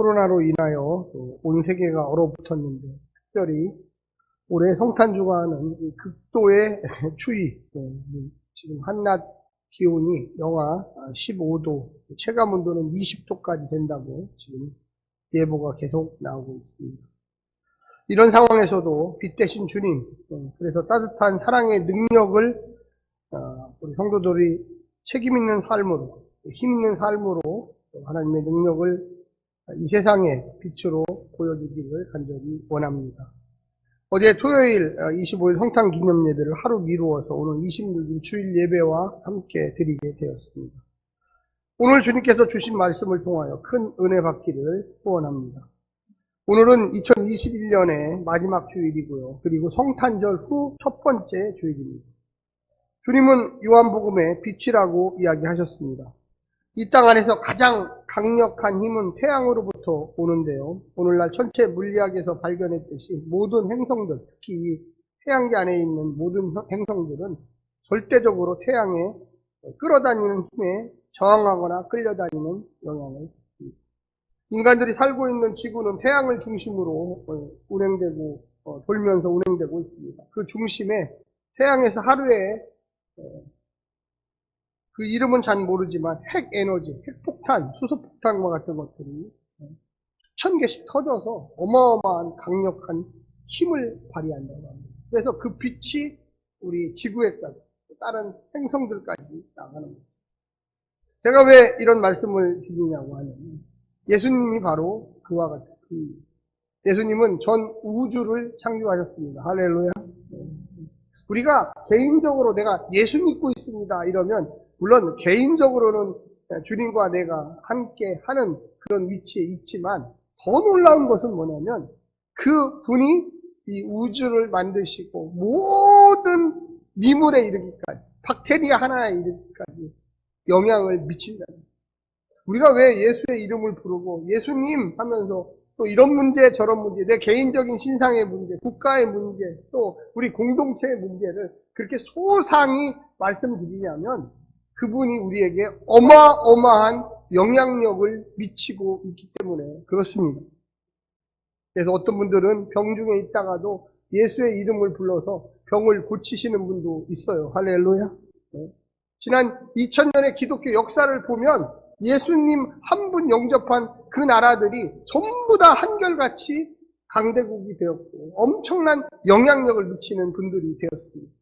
코로나로 인하여 온 세계가 얼어붙었는데, 특별히 올해 성탄 주간은 극도의 추위, 지금 한낮 기온이 영하 15도, 체감 온도는 20도까지 된다고 지금 예보가 계속 나오고 있습니다. 이런 상황에서도 빛 대신 주님, 그래서 따뜻한 사랑의 능력을 우리 성도들이 책임 있는 삶으로, 힘 있는 삶으로 하나님의 능력을 이 세상의 빛으로 보여주기를 간절히 원합니다. 어제 토요일 25일 성탄 기념 예배를 하루 미루어서 오늘 26일 주일 예배와 함께 드리게 되었습니다. 오늘 주님께서 주신 말씀을 통하여 큰 은혜 받기를 소원합니다. 오늘은 2021년의 마지막 주일이고요. 그리고 성탄절 후 첫 번째 주일입니다. 주님은 요한복음의 빛이라고 이야기하셨습니다. 이 땅 안에서 가장 강력한 힘은 태양으로부터 오는데요. 오늘날 천체 물리학에서 발견했듯이 모든 행성들, 특히 태양계 안에 있는 모든 행성들은 절대적으로 태양에 끌어다니는 힘에 저항하거나 끌려다니는 영향을 받습니다. 인간들이 살고 있는 지구는 태양을 중심으로 운행되고 돌면서 운행되고 있습니다. 그 중심에 태양에서 하루에 그 이름은 잘 모르지만 핵에너지, 핵폭탄, 수소폭탄과 같은 것들이 수천 개씩 터져서 어마어마한 강력한 힘을 발휘한다고 합니다. 그래서 그 빛이 우리 지구에까지, 다른 행성들까지 나가는 겁니다. 제가 왜 이런 말씀을 드리냐고 하면 예수님이 바로 그와 같은 예수님은 전 우주를 창조하셨습니다. 할렐루야. 우리가 개인적으로 내가 예수 믿고 있습니다 이러면 물론 개인적으로는 주님과 내가 함께 하는 그런 위치에 있지만 더 놀라운 것은 뭐냐면 그 분이 이 우주를 만드시고 모든 미물에 이르기까지 박테리아 하나에 이르기까지 영향을 미친다는 거예요. 우리가 왜 예수의 이름을 부르고 예수님 하면서 또 이런 문제 저런 문제 내 개인적인 신상의 문제 국가의 문제 또 우리 공동체의 문제를 그렇게 소상히 말씀드리냐면 그분이 우리에게 어마어마한 영향력을 미치고 있기 때문에 그렇습니다. 그래서 어떤 분들은 병 중에 있다가도 예수의 이름을 불러서 병을 고치시는 분도 있어요. 할렐루야. 지난 2000년의 기독교 역사를 보면 예수님 한 분 영접한 그 나라들이 전부 다 한결같이 강대국이 되었고 엄청난 영향력을 미치는 분들이 되었습니다.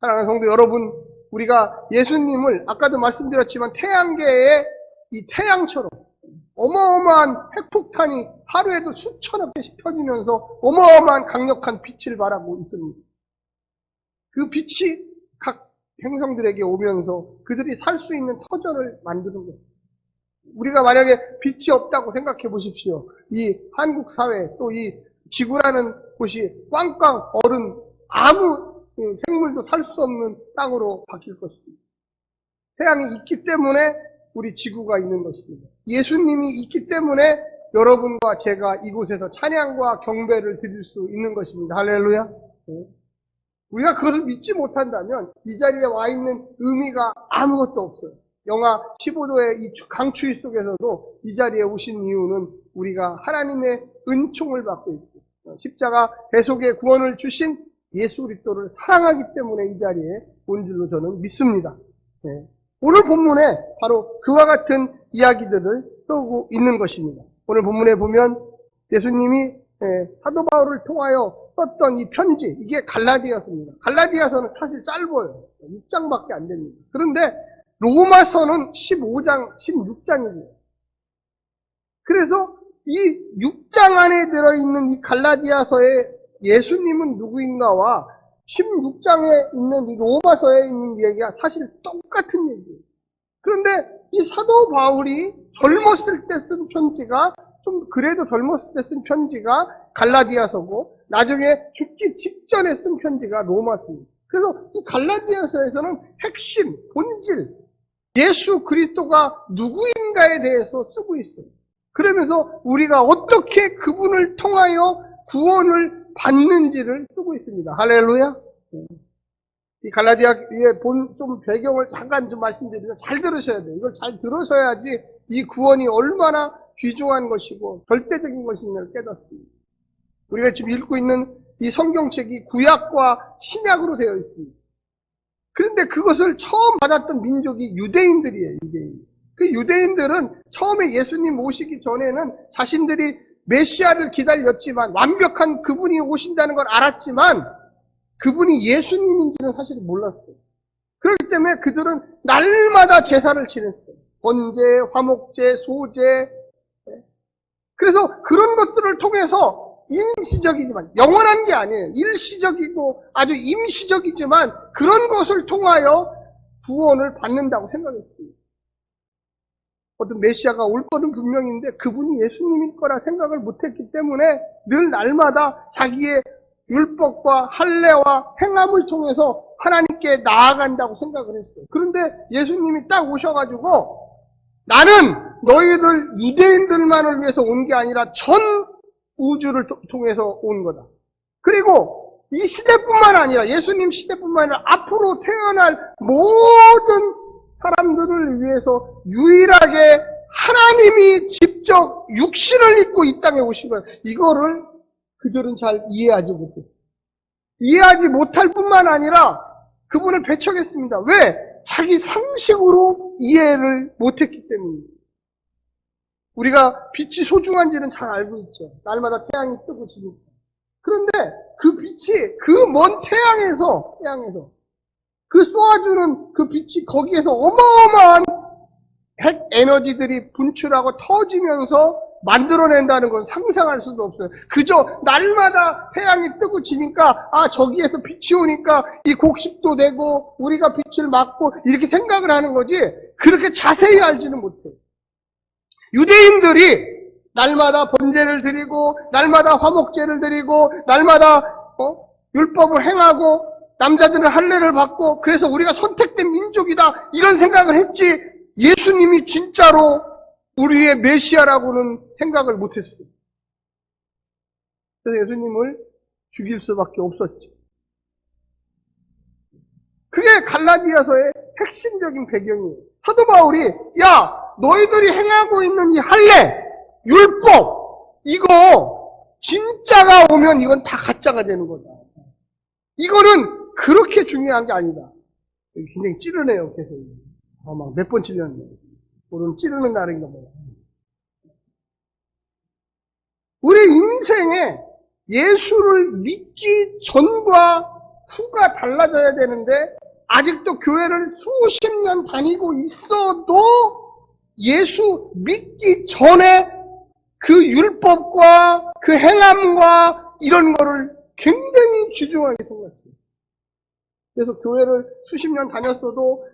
사랑하는 성도 여러분, 우리가 예수님을 아까도 말씀드렸지만 태양계의 이 태양처럼 어마어마한 핵폭탄이 하루에도 수천억 개씩 터지면서 어마어마한 강력한 빛을 발하고 있습니다. 그 빛이 각 행성들에게 오면서 그들이 살 수 있는 터전을 만드는 것입니다. 우리가 만약에 빛이 없다고 생각해 보십시오. 이 한국 사회 또 이 지구라는 곳이 꽝꽝 얼은 아무 생물도 살 수 없는 땅으로 바뀔 것입니다. 태양이 있기 때문에 우리 지구가 있는 것입니다. 예수님이 있기 때문에 여러분과 제가 이곳에서 찬양과 경배를 드릴 수 있는 것입니다. 할렐루야. 우리가 그것을 믿지 못한다면 이 자리에 와 있는 의미가 아무것도 없어요. 영하 15도의 이 강추위 속에서도 이 자리에 오신 이유는 우리가 하나님의 은총을 받고 있고 십자가 대속의 구원을 주신 예수 그리스도를 사랑하기 때문에 이 자리에 온 줄로 저는 믿습니다. 오늘 본문에 바로 그와 같은 이야기들을 쓰고 있는 것입니다. 오늘 본문에 보면 예수님이 사도 바울을 통하여 썼던 이 편지, 이게 갈라디아서입니다. 갈라디아서는 사실 짧아요. 6장밖에 안 됩니다. 그런데 로마서는 15장, 16장이에요. 그래서 이 6장 안에 들어있는 이 갈라디아서의 예수님은 누구인가와 16장에 있는 이 로마서에 있는 얘기가 사실 똑같은 얘기예요. 그런데 이 사도 바울이 젊었을 때 쓴 편지가 좀 그래도 젊었을 때 쓴 편지가 갈라디아서고 나중에 죽기 직전에 쓴 편지가 로마서입니다. 그래서 이 갈라디아서에서는 핵심, 본질, 예수 그리스도가 누구인가에 대해서 쓰고 있어요. 그러면서 우리가 어떻게 그분을 통하여 구원을 받는지를 쓰고 있습니다. 할렐루야. 이 갈라디아의 좀 배경을 잠깐 좀 말씀드리면 잘 들으셔야 돼요. 이걸 잘 들으셔야지 이 구원이 얼마나 귀중한 것이고 절대적인 것임을 깨닫습니다. 우리가 지금 읽고 있는 이 성경책이 구약과 신약으로 되어 있습니다. 그런데 그것을 처음 받았던 민족이 유대인들이에요. 유대인. 그 유대인들은 처음에 예수님 오시기 전에는 자신들이 메시아를 기다렸지만, 완벽한 그분이 오신다는 걸 알았지만 그분이 예수님인지는 사실 몰랐어요. 그렇기 때문에 그들은 날마다 제사를 지냈어요. 번제, 화목제, 소제. 그래서 그런 것들을 통해서 임시적이지만, 영원한 게 아니에요. 일시적이고 아주 임시적이지만 그런 것을 통하여 구원을 받는다고 생각했습니다. 어떤 메시아가 올 거는 분명인데 그분이 예수님일 거라 생각을 못했기 때문에 늘 날마다 자기의 율법과 할례와 행함을 통해서 하나님께 나아간다고 생각을 했어요. 그런데 예수님이 딱 오셔가지고 나는 너희들 유대인들만을 위해서 온 게 아니라 전 우주를 통해서 온 거다. 그리고 이 시대뿐만 아니라, 예수님 시대뿐만 아니라 앞으로 태어날 모든 사람들을 위해서 유일하게 하나님이 직접 육신을 입고 이 땅에 오신 거예요. 이거를 그들은 잘 이해하지 못해요. 이해하지 못할 뿐만 아니라 그분을 배척했습니다. 왜? 자기 상식으로 이해를 못했기 때문입니다. 우리가 빛이 소중한지는 잘 알고 있죠. 날마다 태양이 뜨고 지니까. 그런데 그 빛이 그 먼 태양에서 그 쏘아주는 그 빛이 거기에서 어마어마한 핵 에너지들이 분출하고 터지면서 만들어낸다는 건 상상할 수도 없어요. 그저 날마다 태양이 뜨고 지니까 저기에서 빛이 오니까 이 곡식도 되고 우리가 빛을 맞고 이렇게 생각을 하는 거지, 그렇게 자세히 알지는 못해요. 유대인들이 날마다 번제를 드리고 날마다 화목제를 드리고 날마다 율법을 행하고 남자들은 할례를 받고 그래서 우리가 선택된 민족이다 이런 생각을 했지, 예수님이 진짜로 우리의 메시아라고는 생각을 못했어요. 그래서 예수님을 죽일 수밖에 없었죠. 그게 갈라디아서의 핵심적인 배경이에요. 사도 바울이 너희들이 행하고 있는 이 할례, 율법, 이거 진짜가 오면 이건 다 가짜가 되는 거다. 이거는 그렇게 중요한 게 아니다. 굉장히 찌르네요, 계속. 막 몇 번 찔렸네. 오늘 찌르는 날인가 봐요. 우리 인생에 예수를 믿기 전과 후가 달라져야 되는데, 아직도 교회를 수십 년 다니고 있어도 예수 믿기 전에 그 율법과 그 행함과 이런 거를 굉장히 귀중하게 생각해요. 그래서 교회를 수십 년 다녔어도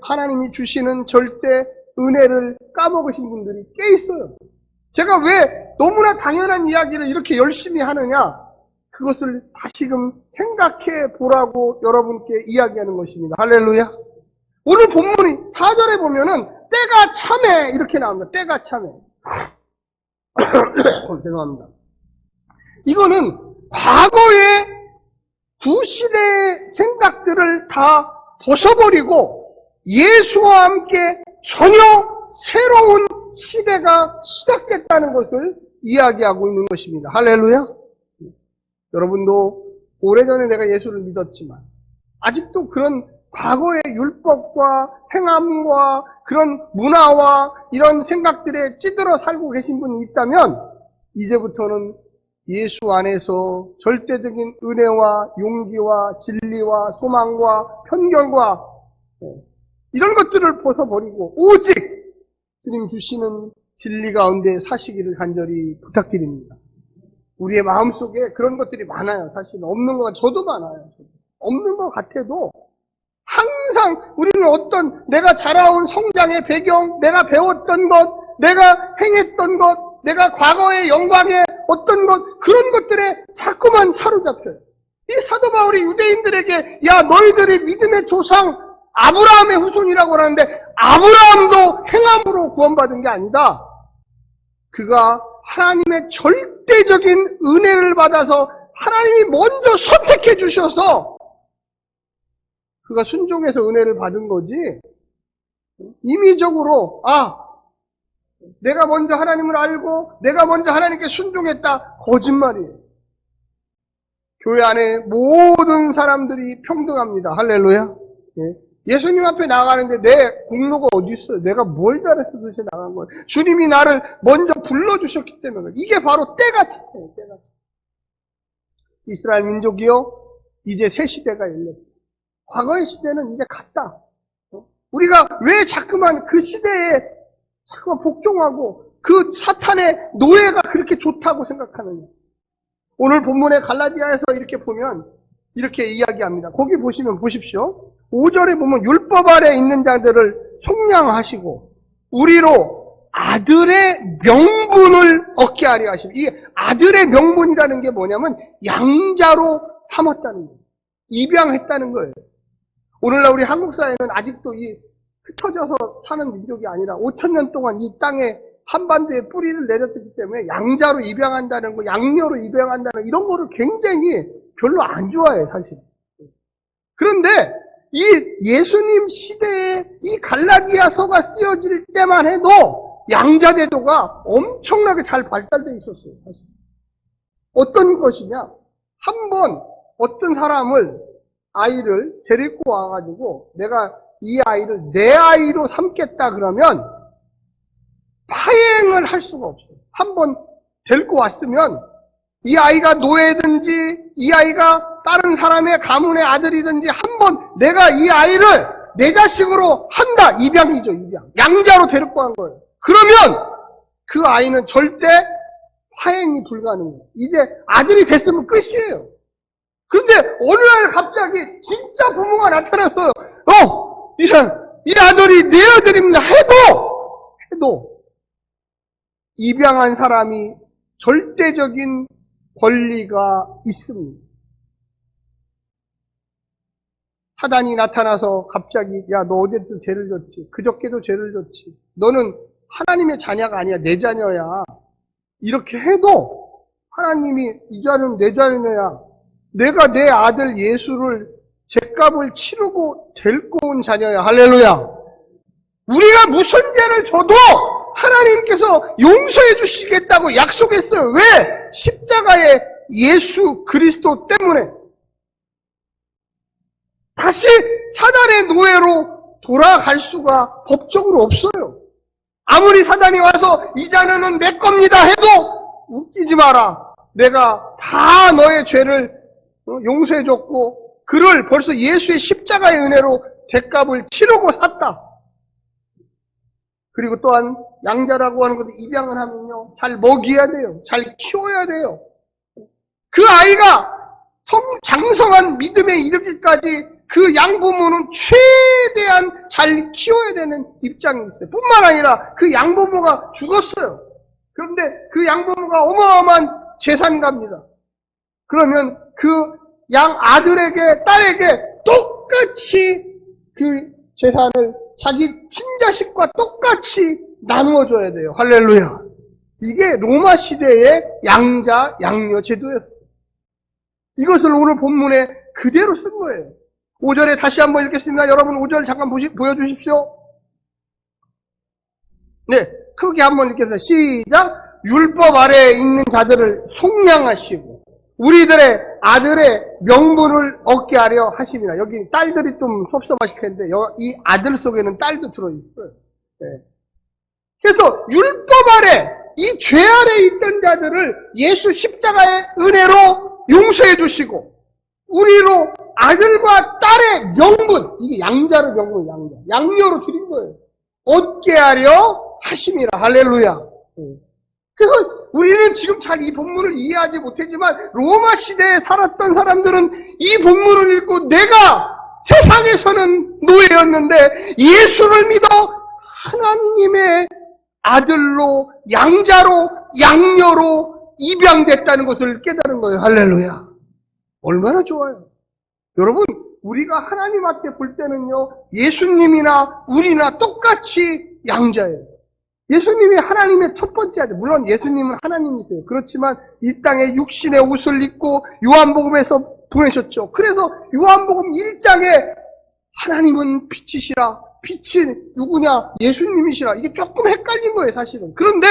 하나님이 주시는 절대 은혜를 까먹으신 분들이 꽤 있어요. 제가 왜 너무나 당연한 이야기를 이렇게 열심히 하느냐, 그것을 다시금 생각해 보라고 여러분께 이야기하는 것입니다. 할렐루야. 오늘 본문이 4절에 보면은 때가 참에 이렇게 나옵니다. 때가 참에. 죄송합니다. 이거는 과거의 구시대의 생각들을 다 벗어버리고 예수와 함께 전혀 새로운 시대가 시작됐다는 것을 이야기하고 있는 것입니다. 할렐루야. 여러분도 오래전에 내가 예수를 믿었지만 아직도 그런 과거의 율법과 행함과 그런 문화와 이런 생각들에 찌들어 살고 계신 분이 있다면 이제부터는 예수 안에서 절대적인 은혜와 용기와 진리와 소망과 편견과 이런 것들을 벗어버리고 오직 주님 주시는 진리 가운데 사시기를 간절히 부탁드립니다. 우리의 마음속에 그런 것들이 많아요. 사실 없는 것, 저도 많아요. 없는 것 같아도 항상 우리는 어떤 내가 자라온 성장의 배경, 내가 배웠던 것, 내가 행했던 것, 내가 과거의 영광의 어떤 것, 그런 것들에 자꾸만 사로잡혀요. 이 사도 바울이 유대인들에게 너희들이 믿음의 조상 아브라함의 후손이라고 하는데 아브라함도 행함으로 구원받은 게 아니다. 그가 하나님의 절대적인 은혜를 받아서 하나님이 먼저 선택해 주셔서 그가 순종해서 은혜를 받은 거지, 임의적으로 내가 먼저 하나님을 알고 내가 먼저 하나님께 순종했다. 거짓말이에요. 교회 안에 모든 사람들이 평등합니다. 할렐루야. 예수님 앞에 나가는데 내 공로가 어디 있어요? 내가 뭘 잘해서 도대체 나간 거예요? 주님이 나를 먼저 불러주셨기 때문에. 이게 바로 때같이예요. 때같이. 이스라엘 민족이요, 이제 새 시대가 열렸다. 과거의 시대는 이제 갔다. 우리가 왜 자꾸만 그 시대에 자꾸만 복종하고 그 사탄의 노예가 그렇게 좋다고 생각하느냐. 오늘 본문의 갈라디아에서 이렇게 보면 이렇게 이야기합니다. 거기 보시면 보십시오. 5절에 보면 율법 아래 있는 자들을 속량하시고 우리로 아들의 명분을 얻게 하려 하시고, 이 아들의 명분이라는 게 뭐냐면 양자로 삼았다는 거예요. 입양했다는 거예요. 오늘날 우리 한국 사회는 아직도 이 흩어져서 사는 민족이 아니라 5,000년 동안 이 땅에 한반도에 뿌리를 내렸기 때문에 양자로 입양한다는 거, 양녀로 입양한다는 이런 거를 굉장히 별로 안 좋아해요, 사실. 그런데 이 예수님 시대에 이 갈라디아서가 쓰여질 때만 해도 양자제도가 엄청나게 잘 발달되어 있었어요, 사실. 어떤 것이냐? 한 번 어떤 사람을, 아이를 데리고 와가지고 내가 이 아이를 내 아이로 삼겠다 그러면 파행을 할 수가 없어요. 한 번 데리고 왔으면 이 아이가 노예든지 이 아이가 다른 사람의 가문의 아들이든지 한 번 내가 이 아이를 내 자식으로 한다. 입양이죠, 입양. 양자로 데리고 간 거예요. 그러면 그 아이는 절대 파행이 불가능해요. 이제 아들이 됐으면 끝이에요. 그런데 어느 날 갑자기 진짜 부모가 나타났어요. 이 아들이 내 아들입니다. 해도 입양한 사람이 절대적인 권리가 있습니다. 사단이 나타나서 갑자기 야, 너 어제도 죄를 졌지. 그저께도 죄를 졌지. 너는 하나님의 자녀가 아니야. 내 자녀야. 이렇게 해도 하나님이 이 자녀는 내 자녀야. 내가 내 아들 예수를 죗값을 치르고 데리고 온 자녀야. 할렐루야. 우리가 무슨 죄를 져도 하나님께서 용서해 주시겠다고 약속했어요. 왜? 십자가의 예수 그리스도 때문에. 다시 사단의 노예로 돌아갈 수가 법적으로 없어요. 아무리 사단이 와서 이 자녀는 내 겁니다 해도 웃기지 마라. 내가 다 너의 죄를 용서해줬고 그를 벌써 예수의 십자가의 은혜로 죗값을 치르고 샀다. 그리고 또한 양자라고 하는 것도 입양을 하면요, 잘 먹여야 돼요. 잘 키워야 돼요. 그 아이가 장성한 믿음에 이르기까지 그 양부모는 최대한 잘 키워야 되는 입장이 있어요. 뿐만 아니라 그 양부모가 죽었어요. 그런데 그 양부모가 어마어마한 재산가입니다. 그러면 그 양 아들에게, 딸에게 똑같이 그 재산을 자기 친자식과 똑같이 나누어줘야 돼요. 할렐루야. 이게 로마 시대의 양자, 양녀 제도였어요. 이것을 오늘 본문에 그대로 쓴 거예요. 5절에 다시 한번 읽겠습니다. 여러분 5절 잠깐 보여주십시오. 네, 크게 한번 읽겠습니다. 시작. 율법 아래에 있는 자들을 속량하시고 우리들의 아들의 명분을 얻게 하려 하심이라. 여기 딸들이 좀 섭섭하실 텐데 이 아들 속에는 딸도 들어있어요. 네. 그래서 율법 아래, 이 죄 아래 있던 자들을 예수 십자가의 은혜로 용서해 주시고 우리로 아들과 딸의 명분, 이게 양자로 명분, 양녀로 드린 거예요. 얻게 하려 하심이라. 할렐루야. 그래서 우리는 지금 잘 이 본문을 이해하지 못했지만 로마 시대에 살았던 사람들은 이 본문을 읽고 내가 세상에서는 노예였는데 예수를 믿어 하나님의 아들로, 양자로, 양녀로 입양됐다는 것을 깨달은 거예요. 할렐루야. 얼마나 좋아요. 여러분, 우리가 하나님 앞에 볼 때는요, 예수님이나 우리나 똑같이 양자예요. 예수님이 하나님의 첫 번째 아들. 물론 예수님은 하나님이세요. 그렇지만 이 땅에 육신의 옷을 입고 요한복음에서 보내셨죠. 그래서 요한복음 1장에 하나님은 빛이시라, 빛이 누구냐? 예수님이시라. 이게 조금 헷갈린 거예요, 사실은. 그런데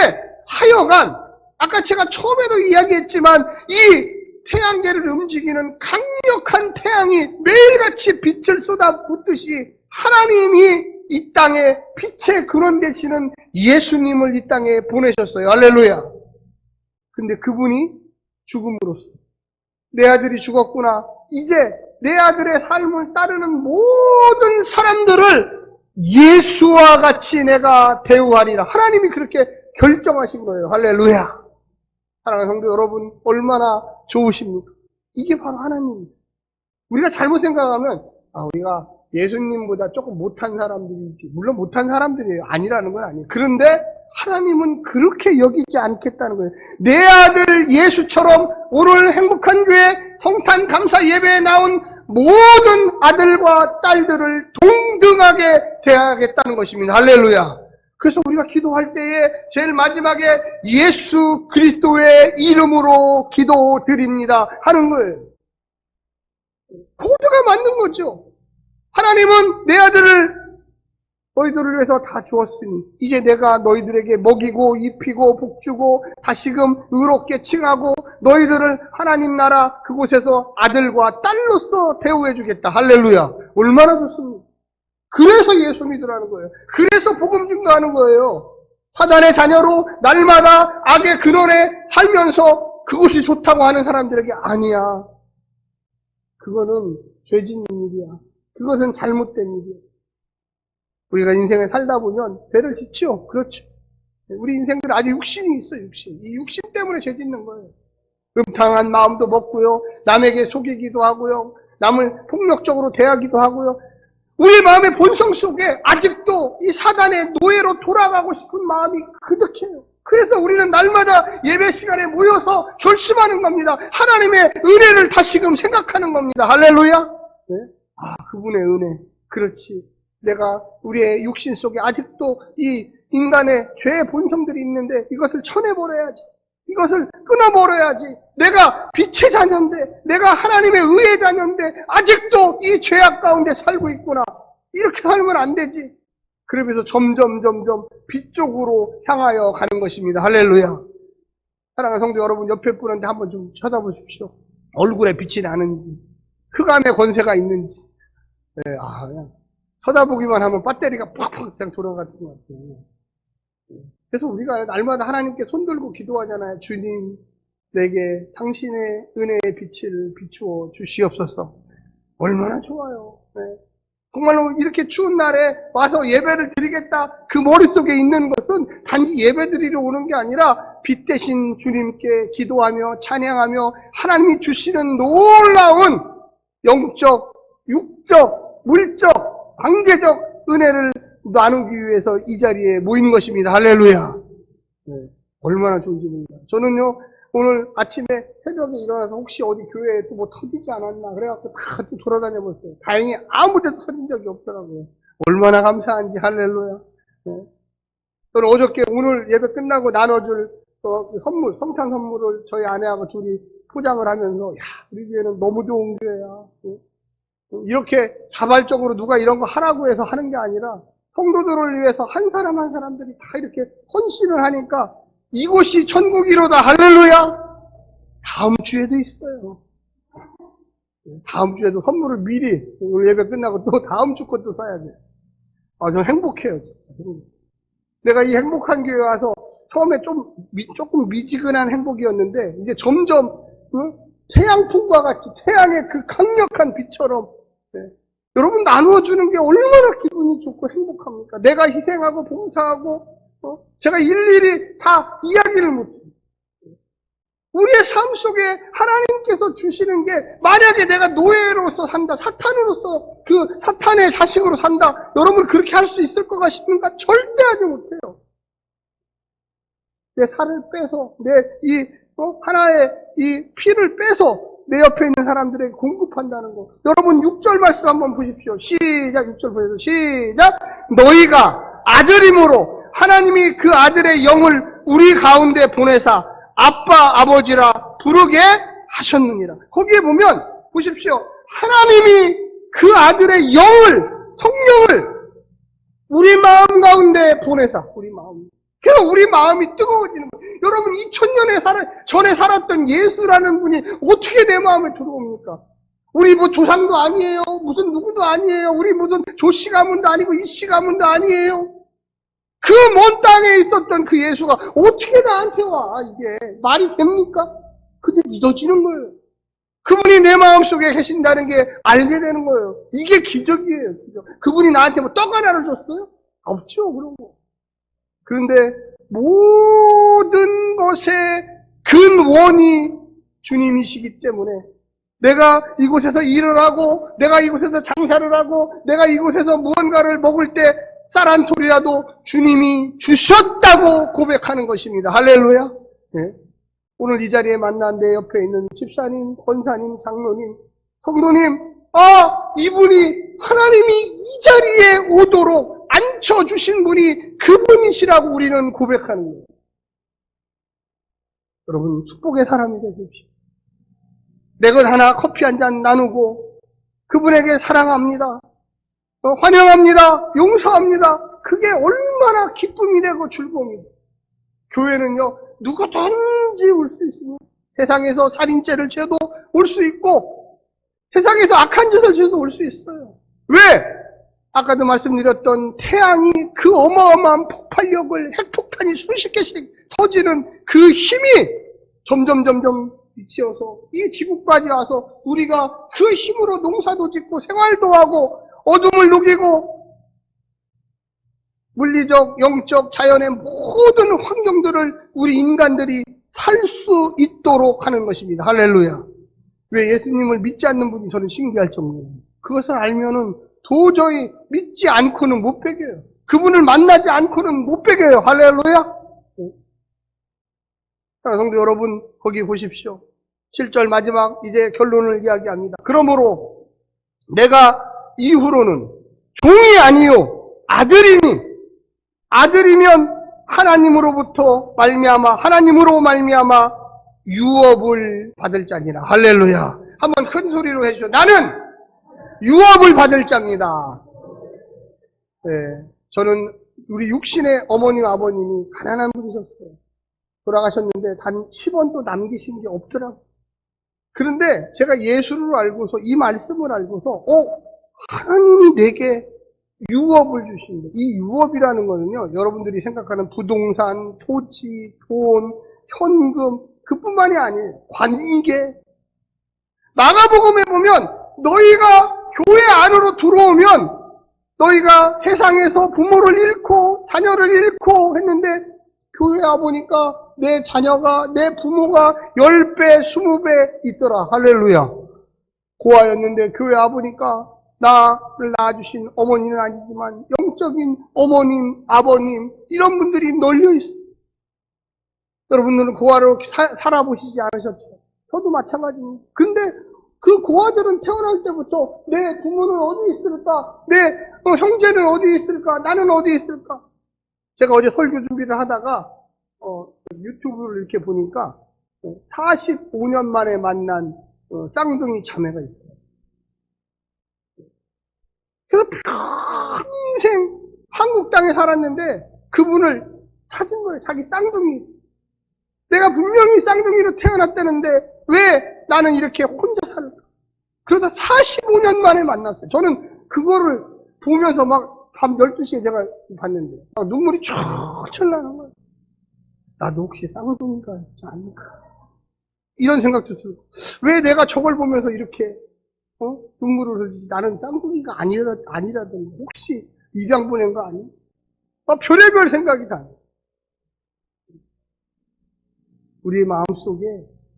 하여간 아까 제가 처음에도 이야기했지만 이 태양계를 움직이는 강력한 태양이 매일같이 빛을 쏟아붓듯이 하나님이 이 땅에 빛의 근원 되시는 예수님을 이 땅에 보내셨어요. 할렐루야. 근데 그분이 죽음으로써 내 아들이 죽었구나. 이제 내 아들의 삶을 따르는 모든 사람들을 예수와 같이 내가 대우하리라. 하나님이 그렇게 결정하신 거예요. 할렐루야. 사랑하는 성도 여러분, 얼마나 좋으십니까? 이게 바로 하나님입니다. 우리가 잘못 생각하면 우리가 예수님보다 조금 못한 사람들이지, 물론 못한 사람들이에요. 아니라는 건 아니에요. 그런데 하나님은 그렇게 여기지 않겠다는 거예요. 내 아들 예수처럼 오늘 행복한 교회 성탄 감사 예배에 나온 모든 아들과 딸들을 동등하게 대하겠다는 것입니다. 할렐루야. 그래서 우리가 기도할 때에 제일 마지막에 예수 그리스도의 이름으로 기도드립니다 하는 거예요. 코드가 맞는 거죠. 하나님은 내 아들을 너희들을 위해서 다 주었으니 이제 내가 너희들에게 먹이고 입히고 복주고 다시금 의롭게 칭하고 너희들을 하나님 나라 그곳에서 아들과 딸로서 대우해 주겠다. 할렐루야. 얼마나 좋습니까? 그래서 예수 믿으라는 거예요. 그래서 복음 증거하는 거예요. 사단의 자녀로 날마다 악의 근원에 살면서 그것이 좋다고 하는 사람들에게 아니야. 그거는 죄짓는 일이야. 그것은 잘못된 일이야. 우리가 인생을 살다 보면 죄를 짓죠. 그렇죠. 우리 인생들은 아직 육신이 있어요. 육신. 이 육신 때문에 죄 짓는 거예요. 음탕한 마음도 먹고요. 남에게 속이기도 하고요. 남을 폭력적으로 대하기도 하고요. 우리 마음의 본성 속에 아직도 이 사단의 노예로 돌아가고 싶은 마음이 그득해요. 그래서 우리는 날마다 예배 시간에 모여서 결심하는 겁니다. 하나님의 은혜를 다시금 생각하는 겁니다. 할렐루야. 네? 그분의 은혜. 그렇지. 내가 우리의 육신 속에 아직도 이 인간의 죄의 본성들이 있는데 이것을 쳐내버려야지. 이것을 끊어버려야지. 내가 빛의 자녀인데, 내가 하나님의 의의 자녀인데 아직도 이 죄악 가운데 살고 있구나. 이렇게 살면 안 되지. 그러면서 점점 빛 쪽으로 향하여 가는 것입니다. 할렐루야. 사랑하는 성도 여러분, 옆에 분한테 한번 좀 쳐다보십시오. 얼굴에 빛이 나는지, 흑암의 권세가 있는지. 네, 그냥 쳐다보기만 하면 배터리가 팍팍 돌아가는 것 같아요. 그래서 우리가 날마다 하나님께 손들고 기도하잖아요. 주님, 내게 당신의 은혜의 빛을 비추어 주시옵소서. 얼마나 좋아요. 네. 정말로 이렇게 추운 날에 와서 예배를 드리겠다. 그 머릿속에 있는 것은 단지 예배 드리러 오는 게 아니라 빛 대신 주님께 기도하며 찬양하며 하나님이 주시는 놀라운 영적, 육적, 물적, 관계적 은혜를 나누기 위해서 이 자리에 모인 것입니다. 할렐루야. 네. 얼마나 좋은지 모릅니다. 저는요, 오늘 아침에 새벽에 일어나서 혹시 어디 교회에 또 뭐 터지지 않았나 그래갖고 다 돌아다녀 봤어요. 다행히 아무 데도 터진 적이 없더라고요. 얼마나 감사한지. 할렐루야. 네. 저는 어저께 오늘 예배 끝나고 나눠줄 선물, 성탄 선물을 저희 아내하고 둘이 포장을 하면서 우리 교회는 너무 좋은 교회야. 네. 이렇게 자발적으로 누가 이런 거 하라고 해서 하는 게 아니라 성도들을 위해서 한 사람 한 사람들이 다 이렇게 헌신을 하니까 이곳이 천국이로다. 할렐루야. 다음 주에도 있어요. 다음 주에도 선물을 미리 오늘 예배 끝나고 또 다음 주 것도 사야 돼. 저 행복해요. 진짜. 내가 이 행복한 교회 와서 처음에 조금 미지근한 행복이었는데 이제 점점 태양풍과 같이 태양의 그 강력한 빛처럼 여러분 나누어주는 게 얼마나 기분이 좋고 행복합니까? 내가 희생하고 봉사하고 제가 일일이 다 이야기를 못해요. 우리의 삶 속에 하나님께서 주시는 게 만약에 내가 노예로서 산다, 사탄으로서 그 사탄의 자식으로 산다, 여러분 그렇게 할 수 있을 것 같습니까? 절대 하지 못해요. 내 살을 빼서 내 하나의 이 피를 빼서 내 옆에 있는 사람들에게 공급한다는 거. 여러분 6절 말씀 한번 보십시오. 시작. 6절 보세요. 시작. 너희가 아들임으로 하나님이 그 아들의 영을 우리 가운데 보내사 아빠 아버지라 부르게 하셨느니라. 거기에 보면 보십시오. 하나님이 그 아들의 영을, 성령을 우리 마음 가운데 보내사, 우리 마음. 그래서 우리 마음이 뜨거워지는 거예요. 여러분, 2000년에 전에 살았던 예수라는 분이 어떻게 내 마음에 들어옵니까? 우리 뭐 조상도 아니에요. 무슨 누구도 아니에요. 우리 무슨 조씨 가문도 아니고 이씨 가문도 아니에요. 그 먼 땅에 있었던 그 예수가 어떻게 나한테 와, 이게. 말이 됩니까? 근데 믿어지는 거예요. 그분이 내 마음속에 계신다는 게 알게 되는 거예요. 이게 기적이에요, 기적. 그분이 나한테 뭐 떡 하나를 줬어요? 없죠, 그런 거. 그런데 모든 것의 근원이 주님이시기 때문에 내가 이곳에서 일을 하고, 내가 이곳에서 장사를 하고, 내가 이곳에서 무언가를 먹을 때 쌀 한 톨이라도 주님이 주셨다고 고백하는 것입니다. 할렐루야. 네. 오늘 이 자리에 만난 내 옆에 있는 집사님, 권사님, 장로님, 성도님, 이분이 하나님이 이 자리에 오도록 앉혀주신 분이 그분이시라고 우리는 고백하는 거예요. 여러분, 축복의 사람이 되십시오. 내 것 하나 커피 한 잔 나누고 그분에게 사랑합니다, 환영합니다, 용서합니다. 그게 얼마나 기쁨이 되고 즐거움이 돼요. 교회는요, 누구든지 올 수 있습니다. 세상에서 살인죄를 죄도 올 수 있고, 세상에서 악한 짓을 죄도 올 수 있어요. 왜? 아까도 말씀드렸던 태양이 그 어마어마한 폭발력을, 핵폭탄이 수십 개씩 터지는 그 힘이 점점 미치어서 이 지구까지 와서 우리가 그 힘으로 농사도 짓고 생활도 하고 어둠을 녹이고 물리적, 영적, 자연의 모든 환경들을 우리 인간들이 살 수 있도록 하는 것입니다. 할렐루야. 왜 예수님을 믿지 않는 분이 저는 신기할 정도예요. 그것을 알면은 도저히 믿지 않고는 못 배겨요. 그분을 만나지 않고는 못 배겨요. 할렐루야. 성도 여러분, 거기 보십시오. 7절 마지막 이제 결론을 이야기합니다. 그러므로 내가 이후로는 종이 아니요 아들이니, 아들이면 하나님으로 말미암아 유업을 받을 자니라. 할렐루야. 한번 큰 소리로 해주죠. 나는 유업을 받을 자입니다. 네, 저는 우리 육신의 어머니와 아버님이 가난한 분이셨어요. 돌아가셨는데 단 10원도 남기신 게 없더라고요. 그런데 제가 예수를 알고서, 이 말씀을 알고서 하나님이 내게 유업을 주십니다. 이 유업이라는 거는요, 여러분들이 생각하는 부동산, 토지, 돈, 현금, 그뿐만이 아니에요. 관계. 마가복음에 보면 너희가 교회 안으로 들어오면 너희가 세상에서 부모를 잃고 자녀를 잃고 했는데, 교회 와보니까 내 자녀가, 내 부모가 10배, 20배 있더라. 할렐루야. 고아였는데 교회 와보니까 나를 낳아주신 어머니는 아니지만 영적인 어머님, 아버님, 이런 분들이 널려있어요. 여러분들은 고아로 살아보시지 않으셨죠? 저도 마찬가지입니다. 근데 그 고아들은 태어날 때부터 내 부모는 어디 있을까? 내 형제는 어디 있을까? 나는 어디 있을까? 제가 어제 설교 준비를 하다가 유튜브를 이렇게 보니까 45년 만에 만난 쌍둥이 자매가 있어요. 그래서 평생 한국 땅에 살았는데 그분을 찾은 거예요. 자기 쌍둥이. 내가 분명히 쌍둥이로 태어났다는데 왜 나는 이렇게 혼자 살까? 그러다 45년 만에 만났어요. 저는 그거를 보면서 막 밤 12시에 제가 봤는데 눈물이 철철 나는 거예요. 나도 혹시 쌍둥이가 있지 않을까? 이런 생각도 들고, 왜 내가 저걸 보면서 이렇게 눈물을 흘리지? 나는 쌍둥이가 아니라던가 혹시 입양 보낸 거 아니야? 별의별 생각이 다. 우리의 마음속에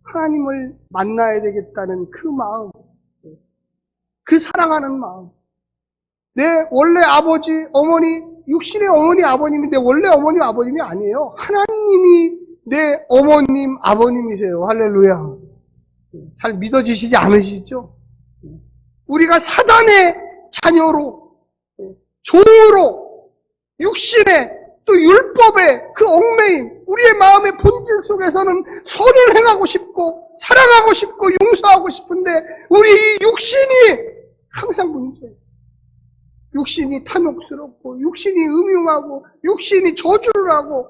하나님을 만나야 되겠다는 그 마음, 그 사랑하는 마음. 내 원래 아버지, 어머니, 육신의 어머니, 아버님이 내 원래 어머니, 아버님이 아니에요. 하나님이 내 어머님, 아버님이세요. 할렐루야. 잘 믿어지시지 않으시죠? 우리가 사단의 자녀로, 종으로, 육신의 또 율법의 그 얽매임, 우리의 마음의 본질 속에서는 선을 행하고 싶고, 사랑하고 싶고, 용서하고 싶은데, 우리 이 육신이 항상 문제예요. 육신이 탐욕스럽고 육신이 음흉하고 육신이 저주를 하고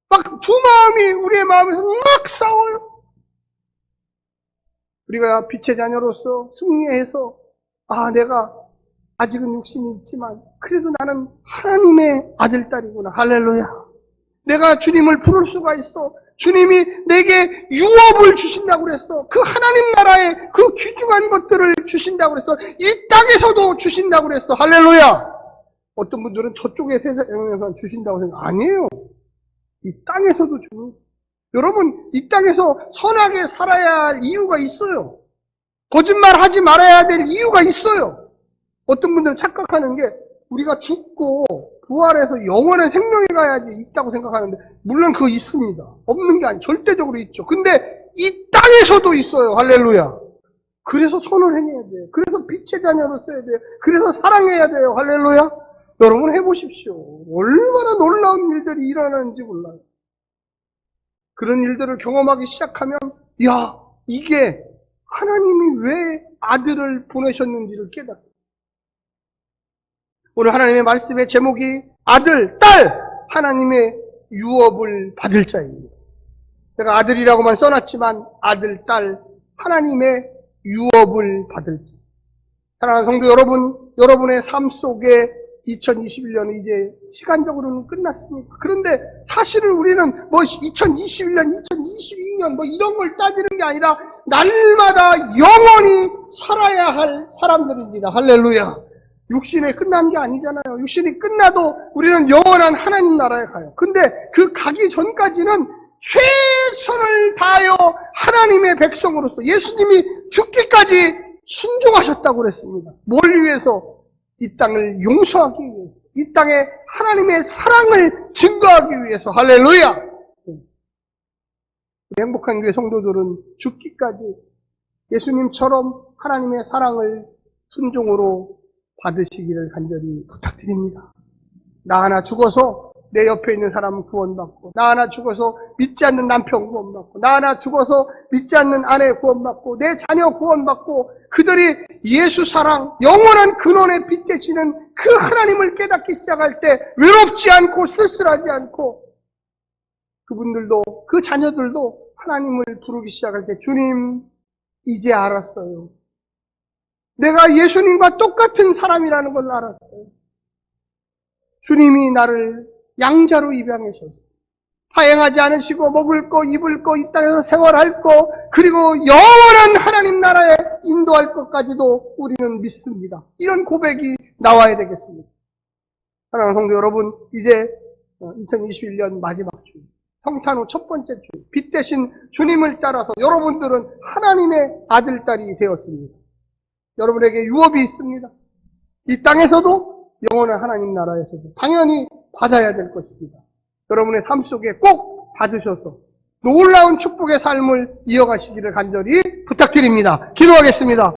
막 두 마음이 우리의 마음에서 막 싸워요. 우리가 빛의 자녀로서 승리해서 내가 아직은 육신이 있지만 그래도 나는 하나님의 아들, 딸이구나. 할렐루야. 내가 주님을 부를 수가 있어. 주님이 내게 유업을 주신다고 그랬어. 그 하나님 나라의 그 귀중한 것들을 주신다고 그랬어. 이 땅에서도 주신다고 그랬어. 할렐루야. 어떤 분들은 저쪽에 세상에서 주신다고 생각. 아니에요. 이 땅에서도 주는. 여러분, 이 땅에서 선하게 살아야 할 이유가 있어요. 거짓말 하지 말아야 될 이유가 있어요. 어떤 분들은 착각하는 게 우리가 죽고 부활해서 영원한 생명에 가야지 있다고 생각하는데, 물론 그거 있습니다. 없는 게 아니에요. 절대적으로 있죠. 근데 이 땅에서도 있어요. 할렐루야. 그래서 선을 행해야 돼요. 그래서 빛의 자녀로 써야 돼요. 그래서 사랑해야 돼요. 할렐루야. 여러분 해보십시오. 얼마나 놀라운 일들이 일어나는지 몰라요. 그런 일들을 경험하기 시작하면 이게 하나님이 왜 아들을 보내셨는지를 깨닫고, 오늘 하나님의 말씀의 제목이 아들, 딸, 하나님의 유업을 받을 자입니다. 제가 아들이라고만 써놨지만 아들, 딸, 하나님의 유업을 받을 자. 사랑하는 성도 여러분, 여러분의 삶 속에 2021년은 이제 시간적으로는 끝났습니다. 그런데 사실은 우리는 2021년, 2022년 이런 걸 따지는 게 아니라 날마다 영원히 살아야 할 사람들입니다. 할렐루야. 육신에 끝난 게 아니잖아요. 육신이 끝나도 우리는 영원한 하나님 나라에 가요. 근데 그 가기 전까지는 최선을 다하여 하나님의 백성으로서 예수님이 죽기까지 순종하셨다고 그랬습니다. 뭘 위해서? 이 땅을 용서하기 위해서, 이 땅에 하나님의 사랑을 증거하기 위해서. 할렐루야. 행복한 교회 성도들은 죽기까지 예수님처럼 하나님의 사랑을 순종으로 받으시기를 간절히 부탁드립니다. 나 하나 죽어서 내 옆에 있는 사람은 구원받고, 나 하나 죽어서 믿지 않는 남편 구원받고, 나 하나 죽어서 믿지 않는 아내 구원받고, 내 자녀 구원받고, 그들이 예수 사랑, 영원한 근원의 빛 되시는 그 하나님을 깨닫기 시작할 때 외롭지 않고 쓸쓸하지 않고, 그분들도, 그 자녀들도 하나님을 부르기 시작할 때 주님, 이제 알았어요. 내가 예수님과 똑같은 사람이라는 걸 알았어요. 주님이 나를 양자로 입양하셨어요. 파행하지 않으시고 먹을 거, 입을 거, 이 땅에서 생활할 거, 그리고 영원한 하나님 나라에 인도할 것까지도 우리는 믿습니다. 이런 고백이 나와야 되겠습니다. 사랑하는 성도 여러분, 이제 2021년 마지막 주, 성탄 후 첫 번째 주, 빛 대신 주님을 따라서 여러분들은 하나님의 아들, 딸이 되었습니다. 여러분에게 유업이 있습니다. 이 땅에서도 영원한 하나님 나라에서도 당연히 받아야 될 것입니다. 여러분의 삶 속에 꼭 받으셔서 놀라운 축복의 삶을 이어가시기를 간절히 부탁드립니다. 기도하겠습니다.